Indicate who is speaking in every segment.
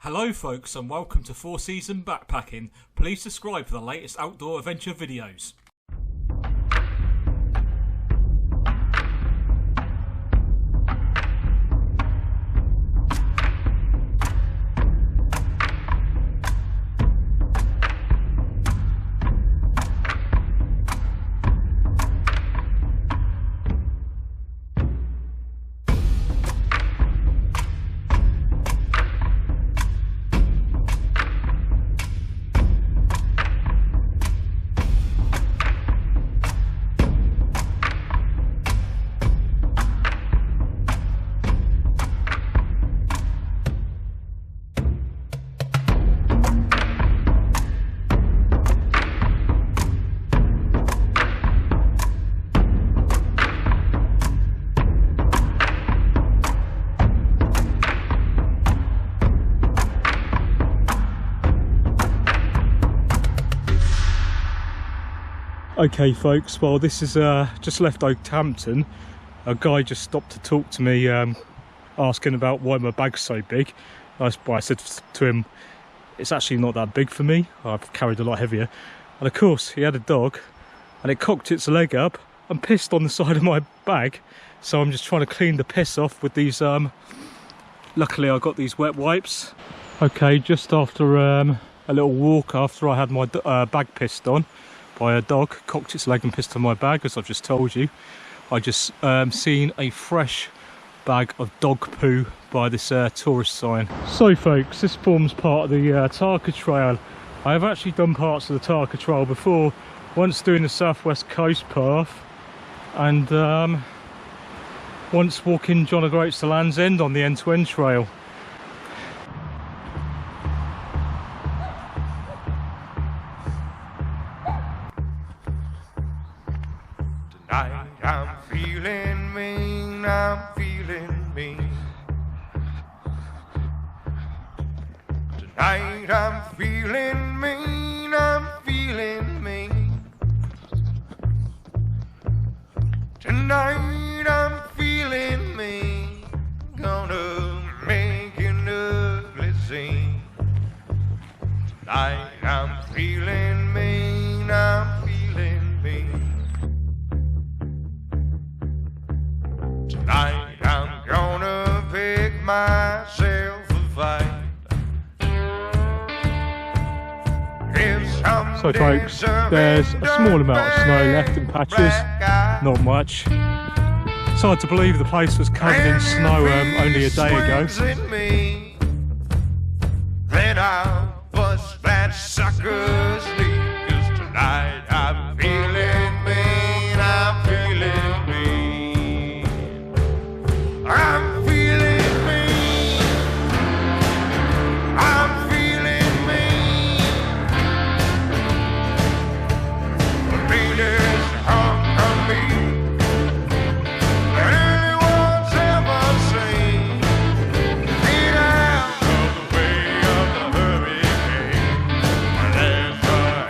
Speaker 1: Hello folks and welcome to 4 Season Backpacking. Please subscribe for the latest outdoor adventure videos. Okay folks, well this is just left Okehampton. A guy just stopped to talk to me, asking about why my bag's so big. I said to him, it's actually not that big for me, I've carried a lot heavier. And of course he had a dog and it cocked its leg up and pissed on the side of my bag. So I'm just trying to clean the piss off with these, luckily I got these wet wipes. Okay, just after a little walk after I had my bag pissed on by a dog, cocked its leg and pissed on my bag, as I've just told you. I just seen a fresh bag of dog poo by this tourist sign. So folks, this forms part of the Tarka Trail. I have actually done parts of the Tarka Trail before, once doing the Southwest Coast Path and once walking John O'Groats to Land's End on the end-to-end trail.
Speaker 2: I'm feeling mean, I'm feeling mean. Tonight I'm feeling mean, I'm feeling mean. Tonight I'm feeling mean, gonna make an ugly scene. Tonight I'm feeling mean, I'm feeling mean. Tonight I'm gonna pick myself a fight.
Speaker 1: So folks, there's a small amount of snow left in patches, not much. It's hard to believe the place was covered in snow only a day ago.
Speaker 2: Then I'll bust that sucker's lead, 'cause tonight I'm feeling mean, I'm feeling mean. I'm feeling mean, I'm feeling mean. The meanest hunk of meat anyone's ever seen. Get out of the way of the hurricane. There's a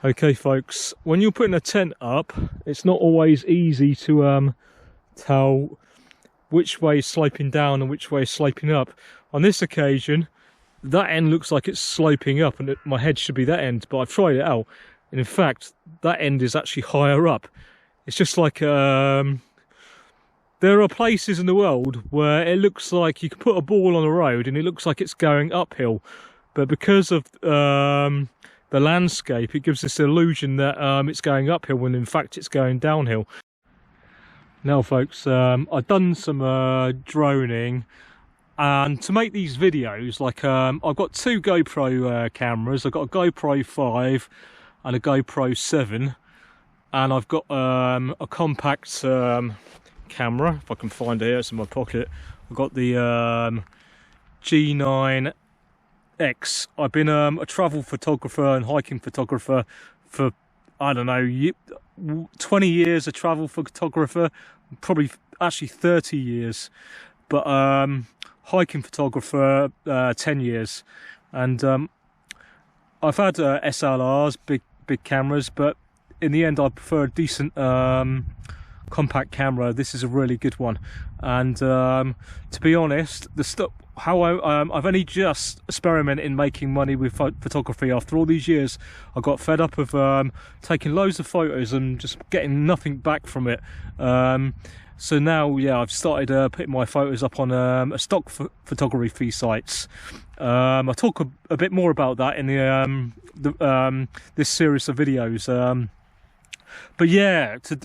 Speaker 1: Okay folks, when you're putting a tent up, it's not always easy to tell which way is sloping down and which way is sloping up. On this occasion, that end looks like it's sloping up and my head should be that end, but I've tried it out. And in fact, that end is actually higher up. It's just like, there are places in the world where it looks like you can put a ball on a road and it looks like it's going uphill. But because of the landscape, it gives this illusion that it's going uphill when in fact it's going downhill. Now folks, I've done some droning, and to make these videos, like I've got two GoPro cameras. I've got a GoPro 5 and a GoPro 7, and I've got a compact camera, if I can find it here, it's in my pocket. I've got the G9 X. I've been a travel photographer and hiking photographer for, I don't know, 20 years a travel photographer, probably actually 30 years, but hiking photographer 10 years. And I've had SLRs, big cameras, but in the end I prefer a decent compact camera. This is a really good one. And to be honest, the stuff how I've only just experimented in making money with photography. After all these years, I got fed up of taking loads of photos and just getting nothing back from it. So now, yeah, I've started putting my photos up on a stock photography sites. I'll talk a bit more about that in this series of videos. But yeah, to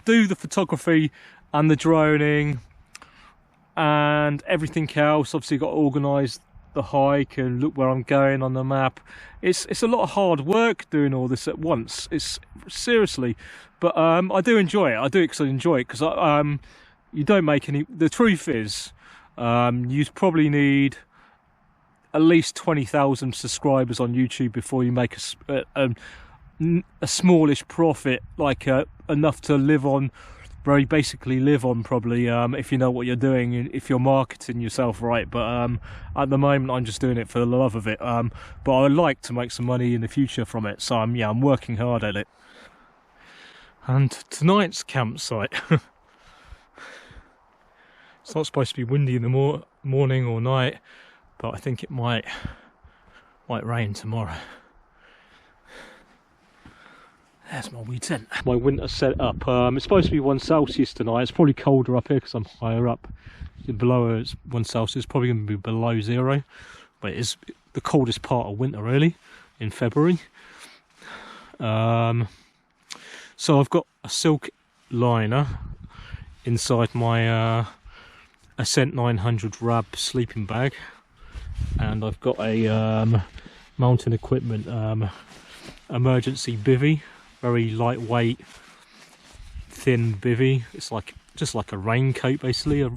Speaker 1: do the photography and the droning and everything else, obviously got to organise the hike and look where I'm going on the map. It's a lot of hard work doing all this at once. It's seriously, but I do enjoy it. I do actually enjoy it because you don't make any. The truth is, you probably need at least 20,000 subscribers on YouTube before you make a smallish profit, like enough to live on. Very basically live on, probably, if you know what you're doing, if you're marketing yourself right. But at the moment I'm just doing it for the love of it, but I'd like to make some money in the future from it, so I'm working hard at it. And tonight's campsite, it's not supposed to be windy in the morning or night, but I think it might rain tomorrow. There's my wee tent. My winter set up. It's supposed to be 1 Celsius tonight. It's probably colder up here because I'm higher up. Below it's 1 Celsius, probably going to be below 0. But it is the coldest part of winter, really, in February. So I've got a silk liner inside my Ascent 900 Rab sleeping bag, and I've got a mountain equipment emergency bivvy. Very lightweight, thin bivvy. It's like just like a raincoat, basically, a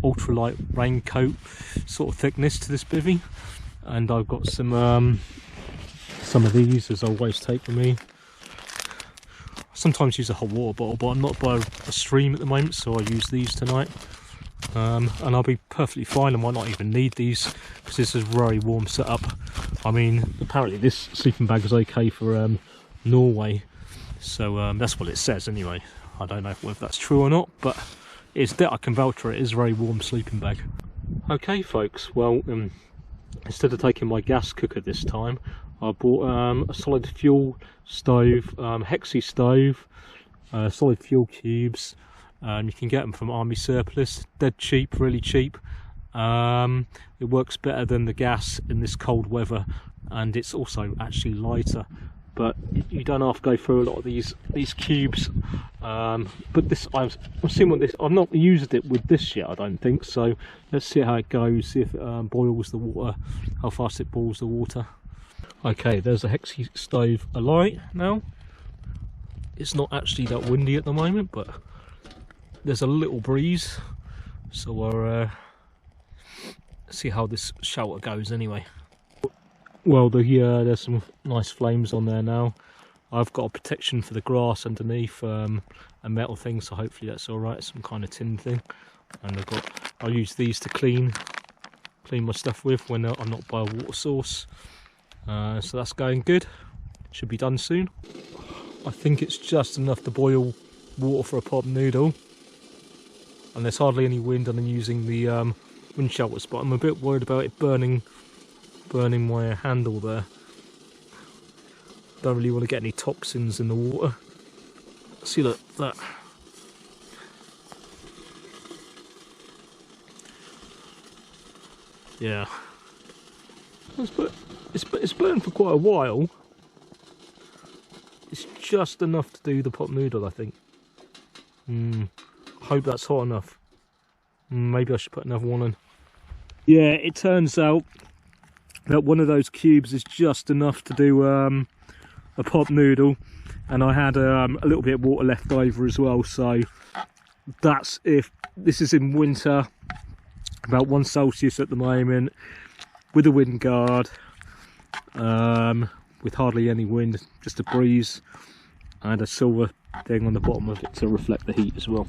Speaker 1: ultralight raincoat sort of thickness to this bivvy. And I've got some of these, as I always take with me. I sometimes use a hot water bottle, but I'm not by a stream at the moment, so I use these tonight. And I'll be perfectly fine. I might not even need these because this is a very warm setup. I mean, apparently this sleeping bag is okay for Norway, so that's what it says anyway. I don't know whether that's true or not, but it's that I can vouch for it. It is a very warm sleeping bag. Okay folks, well, instead of taking my gas cooker this time, I bought a solid fuel stove, hexi stove, solid fuel cubes. You can get them from Army Surplus, dead cheap, really cheap. It works better than the gas in this cold weather, and it's also actually lighter. But you don't have to go through a lot of these cubes. But this, I've seen what this. I've not used it with this yet, I don't think. So let's see how it goes. See if it boils the water, how fast it boils the water. Okay, there's a hexi stove alight now. It's not actually that windy at the moment, but there's a little breeze. So we'll see how this shelter goes anyway. Well, there's some nice flames on there now. I've got a protection for the grass underneath, a metal thing, so hopefully that's all right. Some kind of tin thing, and I'll use these to clean my stuff with when I'm not by a water source. So that's going good. should be done soon. I think it's just enough to boil water for a pot noodle, and there's hardly any wind and I'm using the wind shelters, but I'm a bit worried about it burning my handle there. Don't really want to get any toxins in the water. See, look, that. Yeah, it's burned for quite a while. It's just enough to do the pot noodle, I think. I hope that's hot enough. Maybe I should put another one in. Yeah, it turns out that one of those cubes is just enough to do a pot noodle, and I had a little bit of water left over as well. So that's if this is in winter. About 1 Celsius at the moment, with a wind guard, with hardly any wind, just a breeze, and a silver thing on the bottom of it to reflect the heat as well.